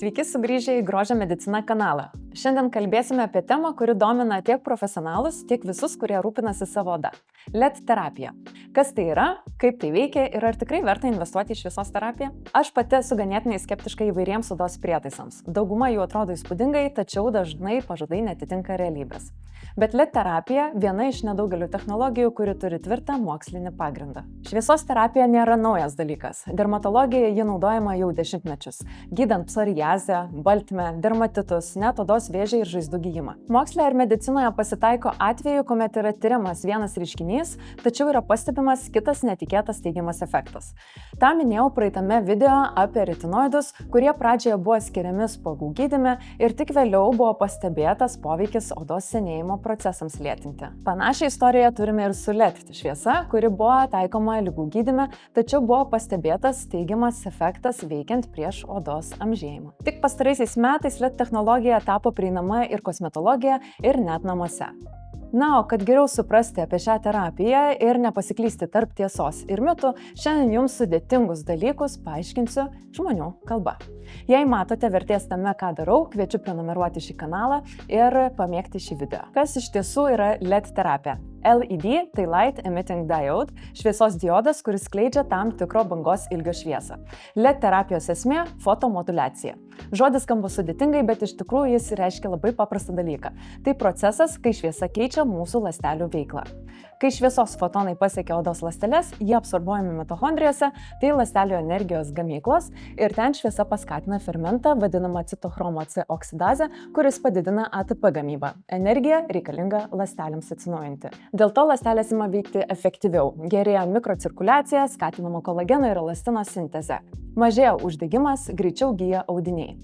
Sveiki sugrįžę į Grožio mediciną kanalą. Šiandien kalbėsime apie temą, kuri domina tiek profesionalus, tiek visus, kurie rūpinasi savo oda. LED terapija. Kas tai yra, kaip tai veikia ir ar tikrai verta investuoti į šviesos terapiją? Aš pati esu ganėtinai skeptiška įvairiems odos prietaisams. Dauguma jų atrodo įspūdingai, tačiau dažnai pažadai netitinka realybės. Bet LED terapija viena iš nedaugelio technologijų, kuri turi tvirtą mokslinį pagrindą. Šviesos terapija nėra naujas dalykas. Dermatologijoje ji naudojama jau dešimtmečius, gydant psoriazę, baltmę, dermatitus, net odos vėžį ir žaizdų gijimą. Moksle ir medicinoje pasitaiko atveju, kuomet yra tyriamas vienas reiškinys, tačiau yra pastebimas kitas netikėtas teigiamas efektas. Ta minėjau praeitame video apie retinoidus, kurie pradžioje buvo skiriami spuogų gydyme ir tik vėliau buvo pastebėtas poveikis odos senėjimo procesams lėtinti. Panašią istoriją turime ir su LED šviesa, kuri buvo taikoma ligų gydyme, tačiau buvo pastebėtas teigiamas efektas veikiant prieš odos amžėjimą. Tik pastaraisiais metais LED technologija tapo prieinama ir kosmetologijoje, ir net namuose. Na, o kad geriau suprasti apie šią terapiją ir nepasiklysti tarp tiesos ir mitų, šiandien jums sudėtingus dalykus paaiškinsiu žmonių kalba. Jei matote vertės tame, ką darau, kviečiu prenumeruoti šį kanalą ir pamėgti šį video. Kas iš tiesų yra LED terapija? LED tai Light Emitting Diode, šviesos diodas, kuris skleidžia tam tikro bangos ilgio šviesą. LED terapijos esmė – fotomoduliacija. Žodis skamba sudėtingai, bet iš tikrųjų jis reiškia labai paprastą dalyką. Tai procesas, kai šviesa keičia mūsų ląstelių veiklą. Kai šviesos fotonai pasiekia odos ląsteles, jie absorbuojami mitochondrijose, tai ląstelių energijos gamyklos, ir ten šviesa paskatina fermentą vadinamą citochromo C oksidazę, kuris padidina ATP gamybą. Energija reikalinga ląstelėms atsinaujinti. Dėl to ląstelės ima veikti efektyviau, gerėja mikrocirkuliacija, skatinama kolageno ir elastino sintezė. Mažėja uždegimas, greičiau gyja audiniai.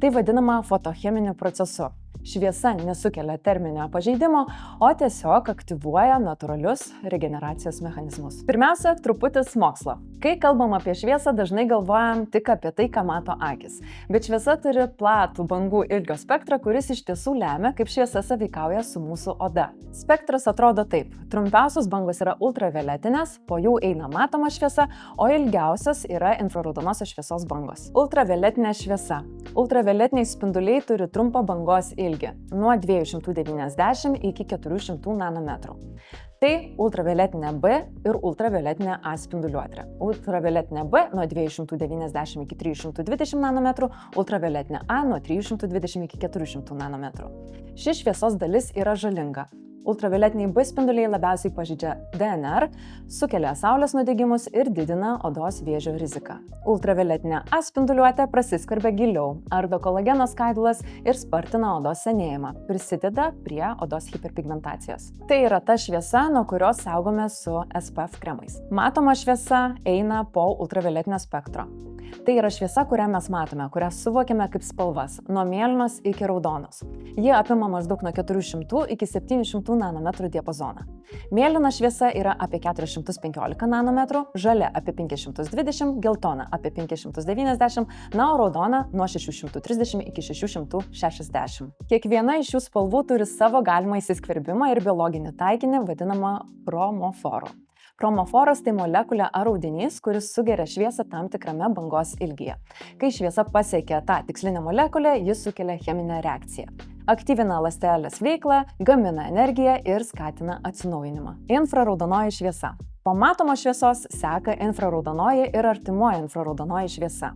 Tai vadinama fotocheminiu procesu. Šviesa nesukelia terminio pažeidimo, o tiesiog aktyvuoja natūralius regeneracijos mechanizmus. Pirmiausia, truputis mokslo. Kai kalbam apie šviesą, dažnai galvojam tik apie tai, ką mato akis. Bet šviesa turi platų bangų ilgio spektrą, kuris iš tiesų lemia, kaip šviesa sąveikauja su mūsų oda. Spektras atrodo taip. Trumpiausios bangos yra ultravioletinės, po jų eina matoma šviesa, o ilgiausios yra infraraudonosios šviesos bangos. Ultravioletinė šviesa. Ultravioletiniai spinduliai turi trumpą bangos ilgį nuo 290 iki 400 nanometrų. Tai ultravioletinė B ir ultravioletinė A spinduliuotrė. Ultravioletinė B nuo 290 iki 320 nanometrų, ultravioletinė A nuo 320 iki 400 nanometrų. Ši šviesos dalis yra žalinga. Ultravioletiniai B spinduliai labiausiai pažeidžia DNR, sukelia saulės nudegimus ir didina odos vėžio riziką. Ultravioletinė A spinduliuotė prasiskverbia giliau, ardo kolageno skaidulas ir spartina odos senėjimą, prisideda prie odos hiperpigmentacijos. Tai yra ta šviesa, nuo kurios saugome su SPF kremais. Matoma šviesa eina po ultravioletinio spektro. Tai yra šviesa, kurią mes matome, kurią suvokiame kaip spalvas, nuo mėlynos iki raudonos. Ji apima maždaug nuo 400 iki 700 nanometrų diapazoną. Mėlyna šviesa yra apie 415 nanometrų, žalia apie 520, geltona apie 590, na, o raudona nuo 630 iki 660. Kiekviena iš šių spalvų turi savo galimą įsiskverbimą ir biologinį taikinį vadinamą chromoforu. Chromoforas tai molekulė ar audinys, kuris sugeria šviesą tam tikrame bangos ilgyje. Kai šviesa pasiekia tą tikslinę molekulę, jis sukelia cheminę reakciją. Aktyvina ląstelės veiklą, gamina energiją ir skatina atsinaujinimą. Infraraudonoji šviesa. Po matomos šviesos seka infraraudonoji ir artimoji infraraudonoji šviesa.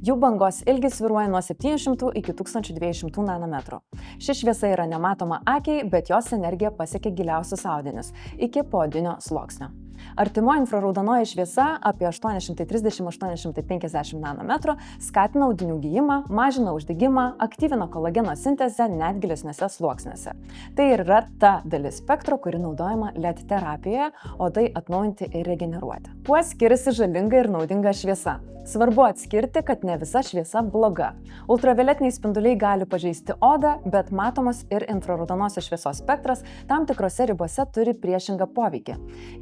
Jų bangos ilgis svyruoja nuo 700 iki 1200 nanometrų. Ši šviesa yra nematoma akiai, bet jos energija pasiekia giliausius audinius iki poodinio sluoksnio. Artimoji infraraudonoji šviesa apie 830–850 nanometrų skatina audinių gijimą, mažina uždegimą, aktyvina kolageno sintezę net gilesniuose sluoksniuose. Tai yra ta dalis spektro, kuri naudojama LED terapijoje, odai atnaujinti ir regeneruoti. Kuo skiriasi žalinga ir naudinga šviesa? Svarbu atskirti, kad ne visa šviesa bloga. Ultravioletiniai spinduliai gali pažeisti odą, bet matomos ir infraraudonosios šviesos spektras tam tikrose ribose turi priešingą poveikį.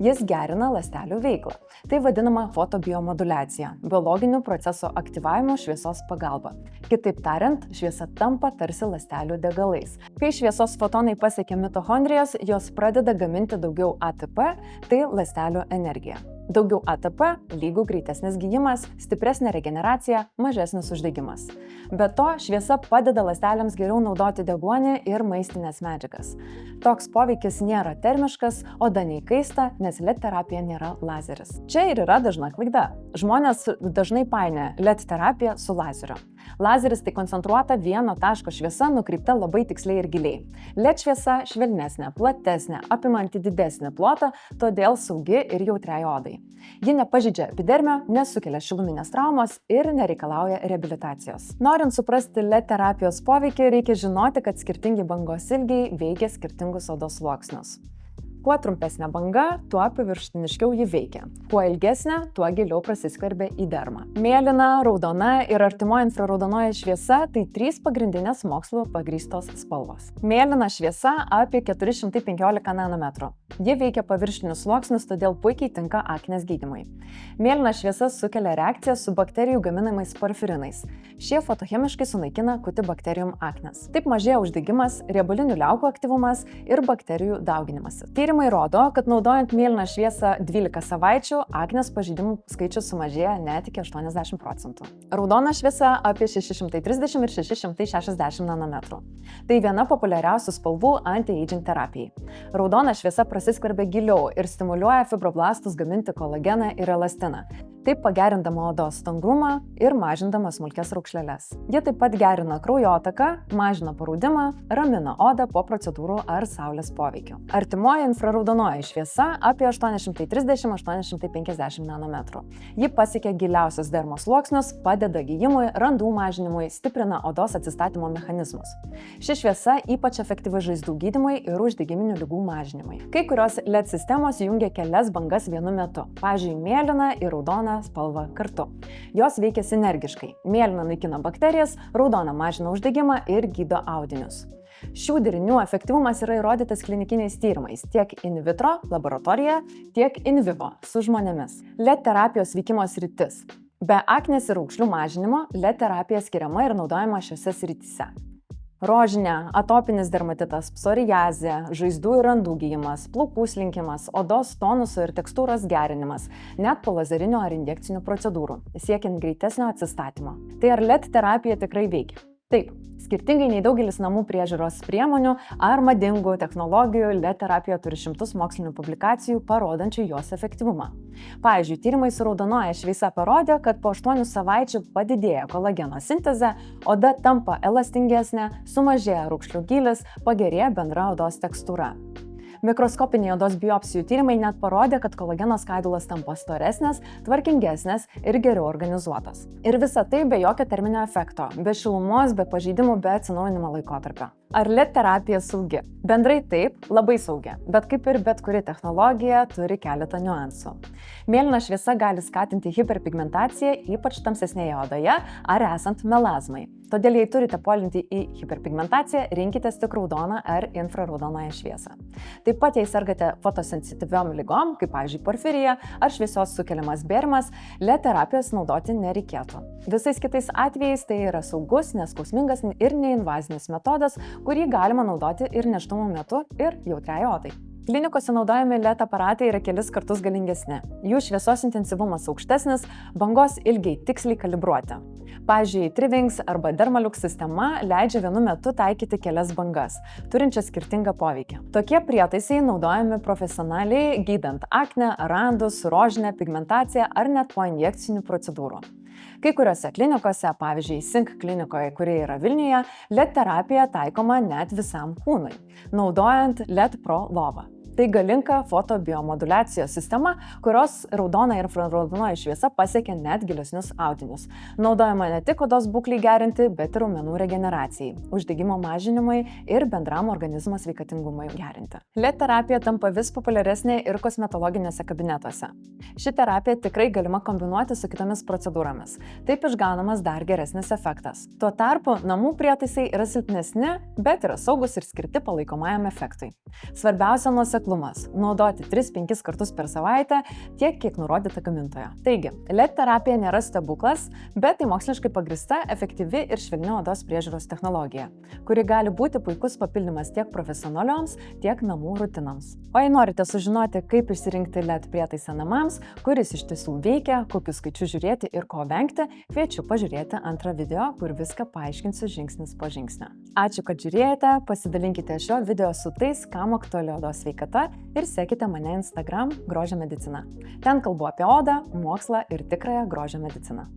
Jis gerina ląstelių veiklą. Tai vadinama fotobiomoduliacija, biologinių procesų aktyvavimo šviesos pagalba. Kitaip tariant, šviesa tampa tarsi ląstelių degalais. Kai šviesos fotonai pasiekia mitochondrijas, jos pradeda gaminti daugiau ATP, tai ląstelių energija. Daugiau ATP lygų greitesnis gijimas, stipresnė regeneracija, mažesnis uždegimas. Be to, šviesa padeda ląstelėms geriau naudoti deguonį ir maistinės medžiagas. Toks poveikis nėra termiškas, oda neįkaista, nes LED terapija nėra lazeris. Čia ir yra dažna klaida. Žmonės dažnai painioja LED terapiją su lazeriu. Lazeris tai koncentruota vieno taško šviesa nukreipta labai tiksliai ir giliai. LED šviesa švelnesnė, platesnė, apimanti didesnį plotą, todėl saugi ir jautriai odai. Ji nepažeidžia epidermio, nesukelia šiluminės traumos ir nereikalauja reabilitacijos. Norint suprasti LED terapijos poveikį, reikia žinoti, kad skirtingi bangos ilgiai veikia skirtingus odos sluoksnius. Kuo trumpesnė banga, tuo paviršutiniškiau ji veikia. Kuo ilgesnė, tuo giliau prasiskverbia į dermą. Mėlyna, raudona ir artimoji infraraudonoji šviesa – tai 3 pagrindinės mokslo pagrįstos spalvos. Mėlyna šviesa apie 415 nanometrų. Ji veikia paviršinius sluoksnius, todėl puikiai tinka aknės gydymui. Mėlyna šviesa sukelia reakciją su bakterijų gaminamais porfirinais. Šie fotochemiškai sunaikina Kutibacterium aknes. Taip mažėja uždegimas, riebalinių liaukų aktyvumas ir bakterijų dauginimas. Tyrimai rodo, kad naudojant mėlyną šviesą 12 savaičių, aknės pažeidimų skaičius sumažėja net iki 80%. Raudona šviesa apie 630 ir 660 nanometrų. Tai viena populiariausių spalvų anti-aging terapijai. Raudona šviesa prasiskverbia giliau ir stimuliuoja fibroblastus gaminti kolageną ir elastiną, taip pagerindama odos stangrumą ir mažindama smulkias raukšleles. Jie taip pat gerina kraujotaką, mažina parūdimą, ramina odą po procedūrų ar saulės poveikio. Artimoji infraraudonoji šviesa apie 830–850 nanometrų. Ji pasiekia giliausius dermos sluoksnius, padeda gijimui, randų mažinimui, stiprina odos atsistatymo mechanizmus. Ši šviesa ypač efektyvi žaizdų gydymui ir uždegiminių ligų mažinimui. Kai kurios LED sistemos jungia kelias bangas vienu metu, pavyzdžiui, mėlyną ir raudoną spalvą kartu. Jos veikia sinergiškai. Mėlyna naikina bakterijas, raudona mažina uždegimą ir gydo audinius. Šių derinių efektyvumas yra įrodytas klinikiniais tyrimais tiek in vitro laboratorijoje, tiek in vivo su žmonėmis. LED terapijos veikimo sritis. Be aknės ir raukšlių mažinimo, LED terapija skiriama ir naudojama šiose srityse. Rožinė, atopinis dermatitas, psoriazė, žaizdų ir randų gijimas, plaukų slinkimas, odos tonuso ir tekstūros gerinimas, net po lazerinių ar injekcinių procedūrų, siekiant greitesnio atsistatymo. Tai ar LED terapija tikrai veikia? Taip, skirtingai nei daugelis namų priežiūros priemonių ar madingų technologijų, LED terapija turi šimtus mokslinių publikacijų parodančių jos efektyvumą. Pavyzdžiui, tyrimai su raudonoja šviesa parodė, kad po 8 savaičių padidėja kolageno sintezė, oda tampa elastingesnė, sumažėja raukšlių gylis, pagerėja bendra odos tekstūra. Mikroskopiniai odos biopsijų tyrimai net parodė, kad kolageno skaidulos tampa storesnės, tvarkingesnės ir geriau organizuotos. Ir visa tai be jokio terminio efekto, be šilumos, be pažeidimų, be atsinaujinimo laikotarpio. Ar LED terapija saugi? Bendrai taip, labai saugi, bet kaip ir bet kuri technologija turi keletą niuansų. Mėlyna šviesa gali skatinti hiperpigmentaciją, ypač tamsesnėje odoje ar esant melazmai. Todėl, jei turite polinkį į hiperpigmentaciją, rinkitės tik raudoną ar infraraudonąją šviesą. Taip pat, jei sergate fotosensityviom ligom, kaip pavyzdžiui porfirija ar šviesos sukeliamas bėrimas, LED terapijos naudoti nereikėtų. Visais kitais atvejais tai yra saugus, neskausmingas ir neinvazinis metodas, kurį galima naudoti ir nėštumo metu ir jautriai odai. Klinikose naudojami LED aparatai yra kelis kartus galingesni. Jų šviesos intensyvumas aukštesnis, bangos ilgiai tiksliai kalibruoti. Pavyzdžiui, Trivings arba Dermalux sistema leidžia vienu metu taikyti kelias bangas, turinčias skirtingą poveikį. Tokie prietaisai naudojami profesionaliai gydant aknę, randus, rožinę, pigmentaciją ar net po injekcinių procedūrų. Kai kuriuose klinikose, pavyzdžiui, Sink klinikoje, kuri yra Vilniuje, LED terapija taikoma net visam kūnui, naudojant LED Pro lovą. Tai galinga fotobiomoduliacijos sistema, kurios raudona ir infraraudonoji šviesa pasiekia net gilesnius audinius. Naudojama ne tik odos būklei gerinti, bet ir raumenų regeneracijai, uždegimo mažinimui ir bendram organizmo sveikatingumui gerinti. LED terapija tampa vis populiaresnė ir kosmetologiniuose kabinetuose. Ši terapija tikrai galima kombinuoti su kitomis procedūromis. Taip išgaunamas dar geresnis efektas. Tuo tarpu namų prietaisai yra silpnesni, bet yra saugus ir skirti palaikomajam efektui. Svarbiausia nuoseklumas. reiklumas - naudoti 3-5 kartus per savaitę, tiek kiek nurodyta gamintojo. Taigi, LED terapija nėra stebuklas, bet tai moksliškai pagrįsta, efektyvi ir švelni odos priežiūros technologija, kuri gali būti puikus papildymas tiek profesionalioms, tiek namų rutinoms. O jei norite sužinoti, kaip išsirinkti LED prietaisą namams, kuris iš tiesų veikia, kokius skaičius žiūrėti ir ko vengti, kviečiu pažiūrėti antrą video, kur viską paaiškinsiu žingsnis po žingsnio. Ačiū, kad žiūrėjote, pasidalinkite šio video su tais, kam aktuali odos sveikata ir sekite mane Instagram Grožio medicina. Ten kalbu apie odą, mokslą ir tikrąją grožio mediciną.